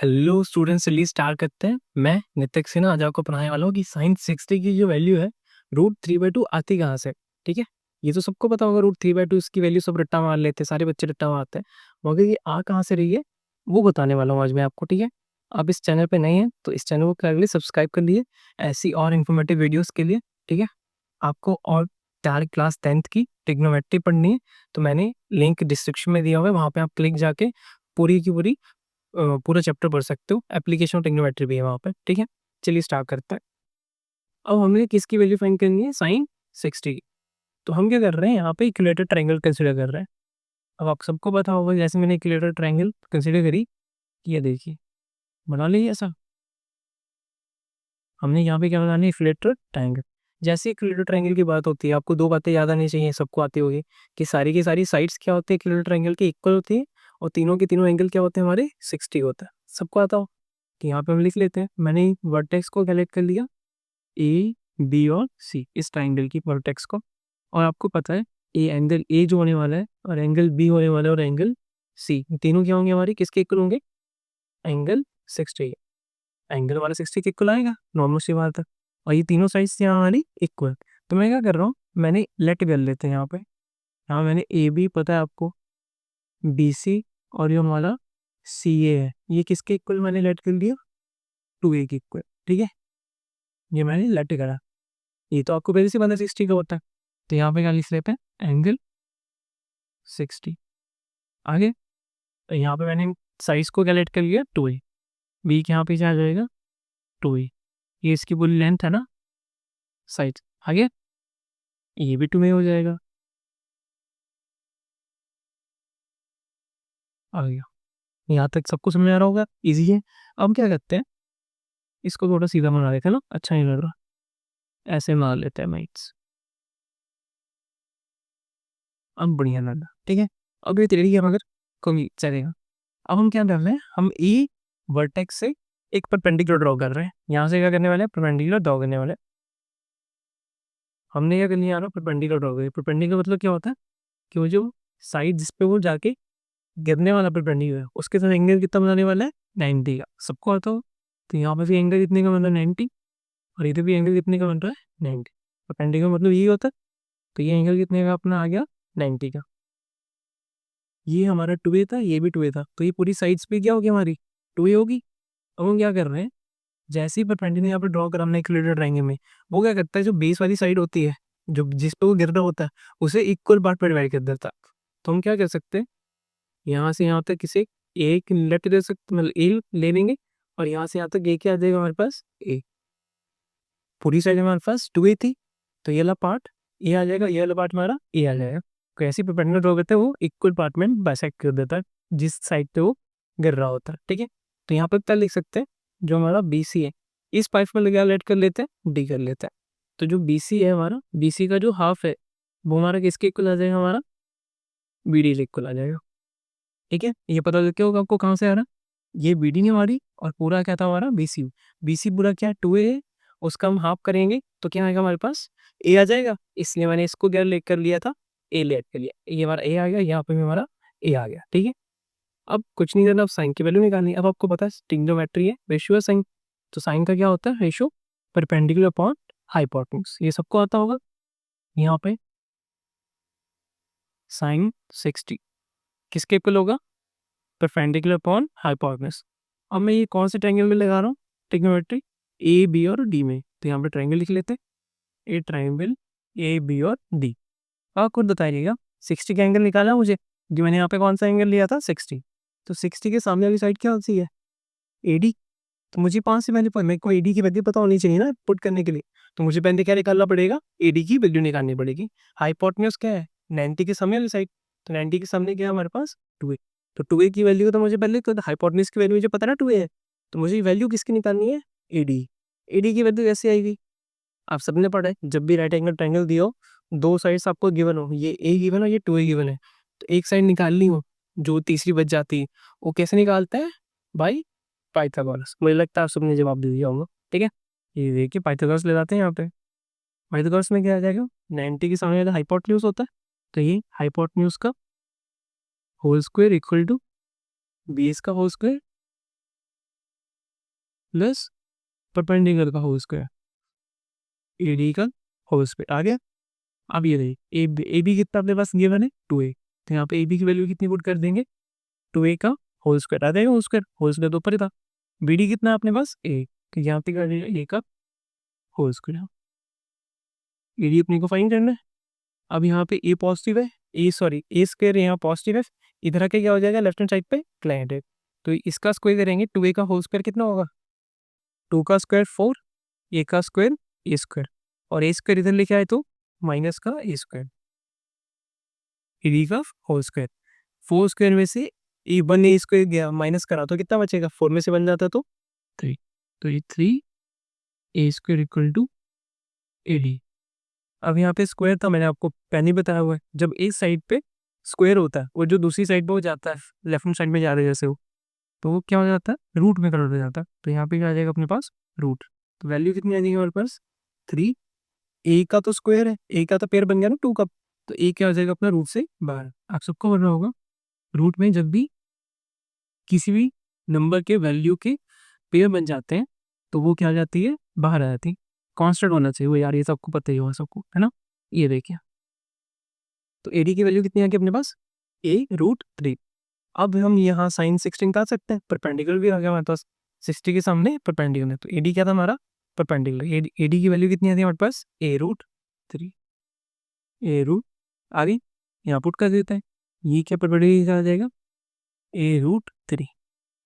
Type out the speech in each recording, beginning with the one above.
Hello students, चलिए start करते हैं। मैं नितिक सिन्हा आज आपको पढ़ाने वाला हूँ कि साइन 60 की जो वैल्यू है √3/2 आती कहाँ से। ठीक है, ये तो सबको पता होगा। √3/2 इसकी वैल्यू सब रट्टा मार लेते हैं, सारे बच्चे रट्टा मारते हैं, मगर ये आ कहाँ से रही है वो बताने वाला हूँ आज मैं आपको। ठीक है, आप इस चैनल पे नए हैं तो इस चैनल को कर लिए सब्सक्राइब कर लिए ऐसी और इन्फॉर्मेटिव वीडियोस के लिए। ठीक है, आपको और डायरेक्ट क्लास 10th की ट्रिग्नोमेट्री पढ़नी है तो मैंने लिंक डिस्क्रिप्शन में दिया हुआ है, वहाँ पे आप क्लिक जाके पूरी की पूरी पूरा चैप्टर पढ़ सकते हो। एप्लीकेशन ऑफ ट्रिग्नोमेट्री भी है वहाँ पे। ठीक है, चलिए स्टार्ट करते हैं। अब हमें किसकी वैल्यू फाइंड करनी है? साइन 60 की। तो हम क्या कर रहे हैं, यहाँ पे इक्विलेटरल ट्रायंगल कंसीडर कर रहे हैं। अब आप सबको पता होगा जैसे मैंने इक्विलेटरल ट्रायंगल कंसीडर करी, ये देखिए बना लीजिए ऐसा। हमने यहाँ पे क्या बनाना है? Equilateral triangle. जैसे इक्विलेटरल ट्रायंगल की बात होती है, आपको दो बातें याद आनी चाहिए, सबको आती होगी कि सारी की सारी साइड्स क्या होती है इक्विलेटरल ट्रायंगल की? इक्वल होती है, और तीनों के तीनों एंगल क्या होते हैं हमारे? 60 होता है। सबको आता हो कि यहाँ पे हम लिख लेते हैं। मैंने वर्टेक्स को कलेक्ट कर लिया, ए बी और सी, इस ट्राइंगल की वर्टेक्स को। और आपको पता है ए एंगल ए जो होने वाला है और एंगल बी होने वाला है और एंगल सी, तीनों क्या होंगे हमारे? किसके इक्वल होंगे? एंगल 60। एंगल वाला 60 के इक्वल आएगा, नॉर्मल सी बात है। और ये तीनों साइड्स यहाँ हमारी इक्वल। तो मैं क्या कर रहा हूँ, मैंने लेट कर लेते हैं यहाँ पे। यहाँ मैंने ए बी पता है आपको, बी सी, और ये हमारा सी ए है, ये किसके इक्वल मैंने लेट कर लिया? 2a के इक्वल। ठीक है, ये मैंने लेट करा। ये तो आपको पहले से पता 60 का होता है, तो यहाँ पे क्या लिख लेते हैं? एंगल 60। आगे तो यहाँ पे मैंने साइज को कैलकुलेट कर लिया 2a। बी के यहाँ पे क्या आ जाएगा? 2a। ये इसकी पूरी लेंथ है ना, साइड। आगे ये भी 2a हो जाएगा। आ गया, यहाँ तक सबको समझ आ रहा होगा, इजी है। अब क्या करते हैं, इसको थोड़ा सीधा बना देते हैं ना, अच्छा नहीं लग रहा, ऐसे मार लेते हैं माइट्स। अब बढ़िया लग रहा। ठीक है, अब ये तेरी है मगर कमी चलेगा। अब हम क्या कर रहे हैं, हम ई वर्टेक्स से एक परपेंडिकुलर ड्रॉ कर रहे हैं। यहाँ से क्या करने वाले हैं? परपेंडिकुलर ड्रॉ करने वाले हैं। हमने क्या करनी है? परपेंडिकुलर ड्रॉ करी। परपेंडिकुलर मतलब क्या होता है कि वो जो साइड जिस पे वो जाके गिरने वाला परपेंडिकुलर है उसके साथ एंगल कितना बनाने वाला है? 90 का। सबको आता हो तो यहाँ पे भी एंगल कितने का बन रहा है? 90। और इधर भी एंगल कितने का बन रहा है? 90। परपेंडिकुलर मतलब यही होता है। तो ये एंगल कितने का अपना आ गया? 90 का। ये हमारा 2a था, ये भी 2a था, तो ये पूरी साइड्स पे क्या होगी हमारी? 2a होगी। अब हम क्या कर रहे हैं, जैसे ही परपेंडिकुलर यहाँ पे ड्रॉ करा हमने इक्विलेटरल ट्रायंगल में, वो क्या करता है, जो बेस वाली साइड होती है, जो जिस पे वो गिर रहा होता है, उसे इक्वल पार्ट पर डिवाइड कर देता है। तो हम क्या कर सकते हैं, यहाँ से यहाँ तक किसी एक लेट दे सकते, मतलब ए ले लेंगे, और यहाँ से यहाँ तक ए क्या आ जाएगा हमारे पास? ए। पूरी साइड हमारे पास 2a थी, तो ये वाला पार्ट ए आ जाएगा, ये वाला पार्ट हमारा ए आ जाएगा। तो ऐसी परपेंडिकुलर ड्रॉ करते हैं, वो इक्वल पार्ट में बाइसेक्ट कर देता है जिस साइड पे वो गिर रहा होता है। ठीक है, तो यहाँ पर क्या लिख सकते हैं, जो हमारा बी सी है, इस पाइप में लगा लेट कर लेते हैं, डी कर लेते हैं। तो जो बी सी है हमारा, बी सी का जो हाफ है वो हमारा किसके इक्वल आ जाएगा? हमारा बी डी इक्वल आ जाएगा। ठीक है, ये पता लग क्या होगा आपको कहाँ से आ रहा? ये बी डी नहीं हमारी, और पूरा क्या था हमारा? B C. बी सी पूरा क्या? 2a है, उसका हम हाफ करेंगे तो क्या आएगा हमारे पास? ए आ जाएगा। इसलिए मैंने इसको क्या लेट कर लिया था? ए लेट कर लिया, ये हमारा ए आ गया, यहाँ पे भी हमारा ए आ गया। ठीक है, अब कुछ नहीं करना, अब साइन की वैल्यू निकालनी है। अब आपको पता है ट्रिग्नोमेट्री है, रेशियो है साइन। तो साइन का क्या होता है? रेशियो परपेंडिकुलर अपॉन हाइपोटेन्यूज, ये सबको आता होगा। यहाँ पे साइन 60 किसके इक्वल होगा? Perpendicular upon hypotenuse. अब मैं ये कौन से ट्रायंगल में लगा रहा हूँ ट्रिग्नोमेट्री? ए बी और डी में। तो यहाँ पे ट्रायंगल लिख लेते हैं, ए ट्रायंगल ए बी और डी। आप खुद बताइएगा, 60 का एंगल निकाला मुझे, जो मैंने यहाँ पे कौन सा एंगल लिया था? 60। तो 60 के सामने वाली साइड क्या होती है? A D. तो मुझे 5 से पहले मेरे को ए डी की वैल्यू पता होनी चाहिए ना पुट करने के लिए। तो मुझे पहले क्या निकालना पड़ेगा? ए डी की वैल्यू निकालनी पड़ेगी। हाइपोटेन्यूज क्या है? 90 के सामने वाली साइड। तो 90 के सामने क्या है हमारे पास? 2a। तो 2a की वैल्यू तो मुझे पहले, तो हाइपोटेन्यूज की वैल्यू मुझे पता ना 2a है, तो मुझे वैल्यू किसकी निकालनी है? A D. ए डी की वैल्यू कैसे आएगी? आप सबने पढ़ा है, जब भी राइट एंगल ट्रायंगल दिया हो, दो साइड्स आपको गिवन हो, ये ए गिवन हो, ये 2a गिवन है, तो एक साइड निकालनी हो, जो तीसरी बच जाती है, वो कैसे निकालते हैं भाई? पाइथागोरस। मुझे लगता है आप सबने जवाब दे दिया होगा। ठीक है, ये देखिए पाइथागोरस ले जाते हैं यहाँ पे। पाइथागोरस में क्या आ जाएगा? 90 के सामने वाला हाइपोटेन्यूज होता है, तो ये हाइपोटेन्यूज का whole square equal to base का होल स्क्वायर प्लस परपेंडिकुलर का होल स्क्वायर, ए डी का होल स्क्वायर आ गया। अब ये रही ए बी कितना अपने पास गिवन है 2a, तो यहाँ पे ए बी की वैल्यू कितनी पुट कर देंगे 2a का होल स्क्वायर आ जाएगा, होल स्क्वायर तो ऊपर ही था। बी डी कितना है अपने पास ए, तो यहाँ पे कर देगा ए का होल स्क्वायर। ए डी अपने को फाइंड करना है। अब यहाँ पे ए पॉजिटिव है, ए स्क्वायर यहाँ पॉजिटिव है, इधर आके क्या हो जाएगा लेफ्ट हैंड साइड पे क्लाइंट है, तो इसका स्क्वायर करेंगे 2a का होल स्क्वायर कितना होगा 2 का स्क्वायर 4, ए का स्क्वायर ए स्क्वायर, और ए स्क्वायर इधर लिखा है तो माइनस का ए स्क्वायर, ए का होल स्क्वायर। 4 स्क्वायर में से ए 1 ए स्क्वायर गया माइनस करा तो कितना बचेगा 4 में से बन जाता तो 3, तो ये 3 A square equal to A D. अब यहाँ पे स्क्वायर था, मैंने आपको पहले ही बताया हुआ है, जब एक साइड पे स्क्वायर होता है वो जो दूसरी साइड पे हो जाता है लेफ्ट हैंड साइड में जा रहे जैसे हो, तो वो क्या हो जाता है रूट में कन्वर्ट हो जाता है, तो यहाँ पे क्या आ जाएगा अपने पास रूट। तो वैल्यू कितनी आ जाएगी हमारे पास 3, ए का तो स्क्वायर है, ए का तो पेयर बन गया ना 2 का, तो ए क्या हो जाएगा अपना रूट से बाहर। आप सबको पता होगा रूट में जब भी किसी भी नंबर के वैल्यू के पेयर बन जाते हैं तो वो क्या आ जाती है बाहर आ जाती है, कांस्टेंट होना चाहिए वो यार, ये सबको पता ही होगा सबको है ना। ये देखिए तो ए डी की वैल्यू कितनी आ गई अपने पास a√3। अब हम यहाँ साइन 60 निकाल सकते हैं, परपेंडिकुलर भी आ गया हमारे पास, 60 के सामने परपेंडिकुलर है, तो ए डी क्या था हमारा परपेंडिकुलर, ए डी की वैल्यू कितनी आती है हमारे पास a√3, a रूट आ गई, यहाँ पुट कर देते हैं, ये क्या परपेंडिकुलर आ जाएगा a√3,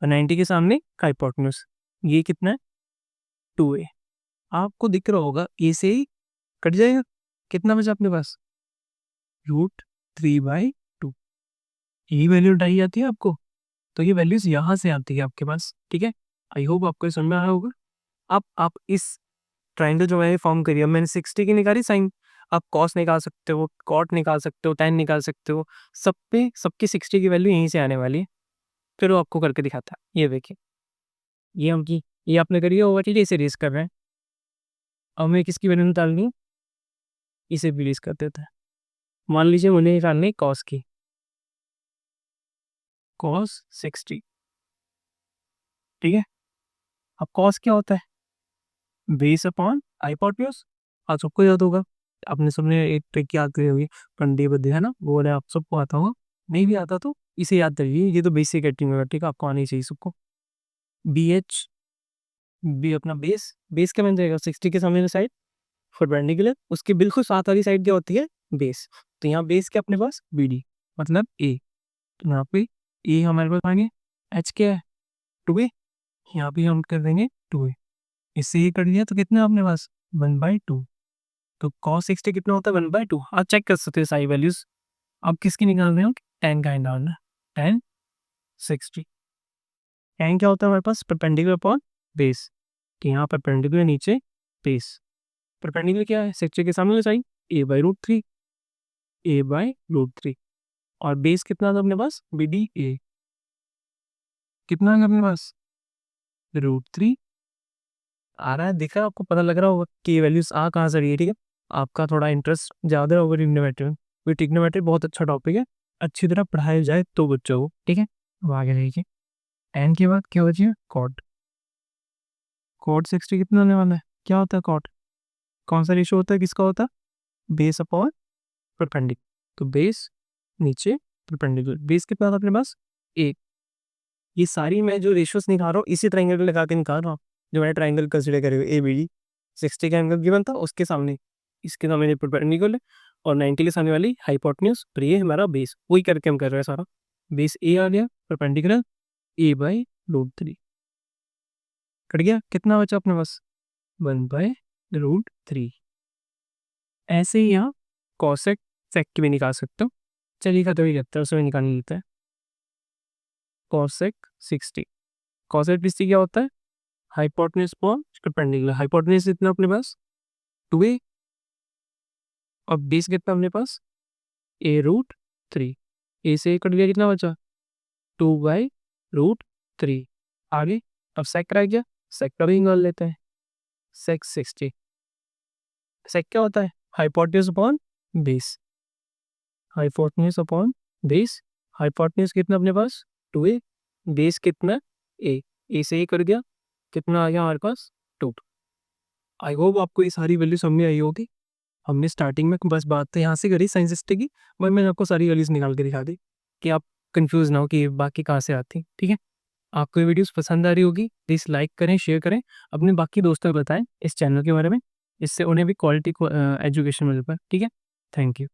और 90 के सामने हाइपोटेन्यूज, ये कितना है 2a। आपको दिख रहा होगा ए से ही कट जाएगा, कितना बचा अपने पास √3/2, यही वैल्यू उठाई जाती है आपको, तो ये वैल्यूज यहाँ से आती है आपके पास, ठीक है। आई होप आपको समझ में आया होगा। अब आप इस ट्राइंगल जो है फॉर्म करिए, मैंने 60 की निकाली साइन, आप कॉस निकाल सकते हो, कॉट निकाल सकते हो, tan निकाल सकते हो, सब पे सबकी 60 की वैल्यू यहीं से आने वाली है। फिर वो आपको करके दिखाता है, ये देखिए ये आपने करिए होगा, ठीक है, इसे रेस कर रहे हैं। अब हमें किसकी वैल्यू निकालनी है, इसे भी रेस कर देता है। मान लीजिए मुझे निकालनी है कॉस की, cos 60, ठीक है। अब कॉस क्या होता है बेस अपॉन हाइपोटेन्यूज, आप सबको याद होगा, आपने सबने एक ट्रिक याद करी होगी पंडे बदे है ना, वो वाले आप सबको आता होगा, नहीं भी आता तो इसे याद करिए, ये तो बेसिक एटिंग है, ठीक है, आपको आनी चाहिए सबको। बी एच बी अपना बेस क्या बन जाएगा 60 के सामने साइड परपेंडिकुलर, उसके बिल्कुल साथ वाली साइड क्या होती है बेस, तो यहाँ बेस क्या अपने पास बी डी मतलब ए, तो यहाँ पे ए हमारे पास आएंगे, एच क्या है 2a, यहाँ पे हम कर देंगे 2a, इससे ये कर दिया तो कितना अपने पास 1/2, तो cos 60 कितना होता है 1/2। आप चेक कर सकते हैं सारी वैल्यूज, आप किसकी निकाल रहे हो tan का निकालना, tan 60, tan क्या होता है हमारे पास परपेंडिकुलर अपॉन बेस, तो यहाँ परपेंडिकुलर नीचे बेस, परपेंडिकुलर क्या है 60 के सामने साइड a/√3, और बेस कितना था अपने पास बी डी ए, कितना है अपने पास √3 आ रहा है, दिख रहा है आपको, पता लग रहा होगा कि ये वैल्यूज आ कहाँ से रही है, ठीक है। आपका थोड़ा इंटरेस्ट ज़्यादा होगा ट्रिग्नोमेट्री में, क्योंकि ट्रिग्नोमेट्री बहुत अच्छा टॉपिक है, अच्छी तरह पढ़ाया जाए तो बच्चों को, ठीक है। अब आगे देखिए एन के बाद क्या बचिए कॉट, कॉट 60 कितना होने वाला है, क्या होता है कॉट, कौन सा रेशो होता है, किसका होता है बेस अपॉन परपेंडिकुलर, तो बेस नीचे परपेंडिकुलर, बेस कितना था अपने पास एक, ये सारी मैं जो रेशियोज निकाल रहा हूँ इसी ट्राइंगल को लगा के निकाल रहा हूँ, जो मैंने ट्राइंगल कंसिडर करे हुए ए बी डी, 60 का एंगल गिवन था उसके सामने इसके सामने ये परपेंडिकुलर है, और 90 के सामने वाली हाइपोटेन्यूज, तो ये हमारा बेस, वही करके हम कर रहे हैं सारा, बेस ए आ गया परपेंडिकुलर a/√3, कट गया, कितना बचा अपने पास 1/√3। ऐसे ही यहाँ कॉसेक सेक की भी निकाल सकते हो, चलिए तो ही करते हैं उसमें निकाल लेते हैं। कॉसेक 60, कॉसेक 60 क्या होता है हाइपोटेन्यूज अपॉन परपेंडिकुलर, हाइपोटेन्यूज इतना अपने पास 2a, और बेस कितना अपने पास a√3, ए से कट गया कितना बचा 2/√3, आगे अब सेक रह गया, सेक का भी निकाल लेते हैं, सेक 60, सेक क्या होता है hypotenuse upon base, hypotenuse upon base, hypotenuse कितना अपने पास 2a, बेस कितना ए, ए से ही कट गया कितना आ गया हमारे पास 2। आई होप आपको ये सारी वैल्यू समझ में आई होगी। हमने स्टार्टिंग में बस बात तो यहाँ से करी साइंस सिस्टम की, बट मैंने आपको सारी वैल्यूज निकाल के दिखा दी कि आप कंफ्यूज ना हो कि ये बाकी कहाँ से आती। ठीक है, आपको ये वीडियोस पसंद आ रही होगी, प्लीज़ लाइक करें, शेयर करें, अपने बाकी दोस्तों को बताएं इस चैनल के बारे में, इससे उन्हें भी क्वालिटी एजुकेशन मिल पाए। ठीक है, थैंक यू।